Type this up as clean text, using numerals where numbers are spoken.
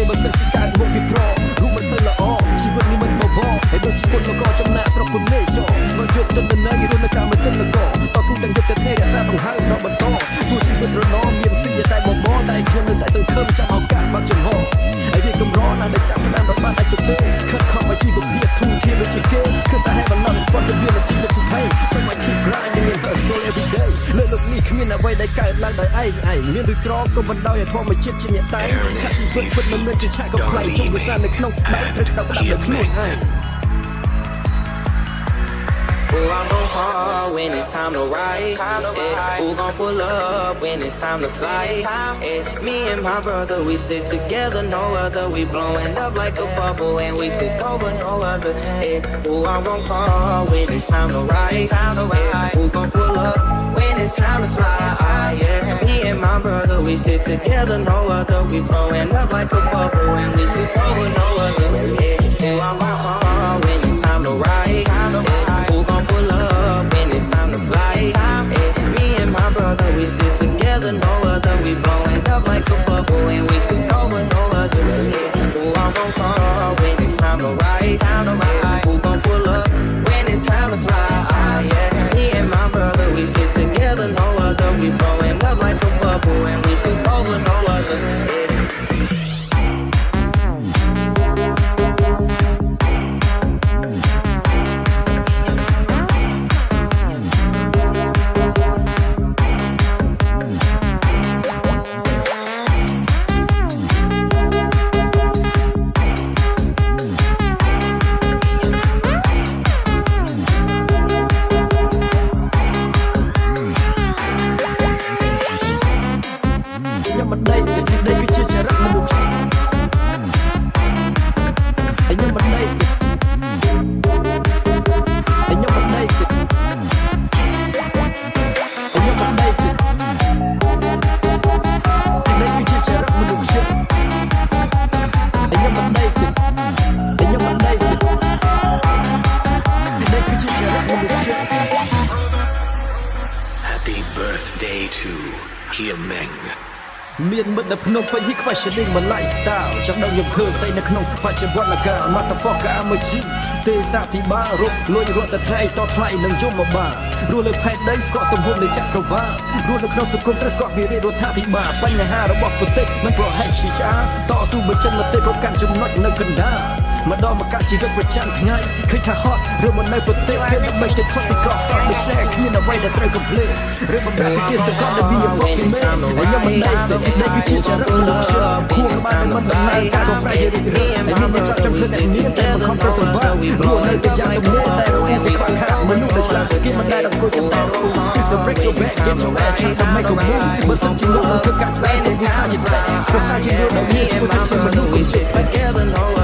បើសិនជាកើតមកវាប្ររូបមិនសូវល្អជីវិតនេះមិនបវរហើយដូចជាពុនលកចំណាក់ស្រុកពុនមេចបើយកទៅនៅរស់នៅកម្មទឹកលកតស៊ូទាំងយុទ្ធទេរក្សាបង្ហើបដល់បន្តទោះជីវិតរណមានสิ่งតែបំតែខ្ញុំនៅតែសង្ឃឹមចាំឱកាសមកចំហហើយវាកម្រណាស់ដែលចាប់ផ្ដើមដល់បានតែទៅទេខិតខំឲ្យជីវភាពធូរធារដូចជាគេ Cause I have a lot of responsibility to pay so I keep grinding and hustle every day លើលោកនេះគ្មានអ្វីដែលកើតឡើងដោយឯងមានឬក្រក៏មិនដោយធម្មជាតិជាអ្នកតែងឆាក់ជីវិតពិតមិនមែនជាឆាក់កំ ប្លែកជុំវាសានៅក្នុងដៃត្រូវទៅដាក់លើខ្លួនឯង Oh, I'm gon' hard when it's time to ride. Who gon' pull up when it's time to slide? Me and my brother, we stick together, no other. We blowing up like a bubble and we took over, no other. Oh, I'm gon' hard when it's time to ride. Who gon' pull up when it's time to slide? Me and my brother, we stick together, no other. We blowing up like a bubble and we took over, no other. Oh, I'm gon' hard when it's time to ride. Pull up when it's time to slide. Me and my brother, we stick together, no other. We blowing up like a bubble and we took over, no other. Who I'm gon' call when it's time to ride? Who gon' pull up when it's time to slide? Me and my brother, we stick together, no other. We blowing up like a bubble and we took over, no other. Happy birthday to Hiêm Meng មានមិត្តនៅភ្នំពេញ he questioning my lifestyle ចង់ដឹងខ្ញុំធ្វើស្អីនៅក្នុងបច្ចុប្បន្នកាល motherfucker I'm a G ទេសាភិបាលរកលុយរត់ទៅថ្លៃតថ្លៃនឹងយមបាលរស់លើផែនដីស្គាល់ទំហំនៃចក្រវាឡរស់នៅក្នុងសង្គមត្រូវស្គាល់ពីរដ្ឋាភិបាលបញ្ហារបស់ប្រទេសមិនប្រហែលជាឆ្អាតស៊ូបញ្ចេញមតិក៏កាន់ចំណុចនៅកណ្ដាលម្ដងមកកាជីវិតប្រចាំថ្ងៃឃើញថាហត់ឬមិននៅប្រទេសគេដើម្បីទៅធ្វើពីកោះសតដូចតែគ្មានអ្វីដែលត្រូវកំភ្លេចឬបំរើជាសកលវិទ្យា fucking man ហើយខ្ញុំមិនដែរនេះគឺជាចរិតមនុស្សគួរបានមិនដំណើរការក៏ប្រែជារីករាយហើយមានតែចំព្រឹកតែមានតែខំប្រឹងសង្វាក់ព្រោះនៅតែយ៉ាងទំនេរតែរស់ទីខ្វះខាតមនុស្សដែលឆ្លាតគេមិនដែលអង្គុយចាំតែរស់ So break your back get your ass just to make a move បើសិនជាលោកនឹងធ្វើការឆ្លាតទៅវាថាជាតែក៏សាជាលោកដែលមានជីវិតជាមនុស្សគំនិត together no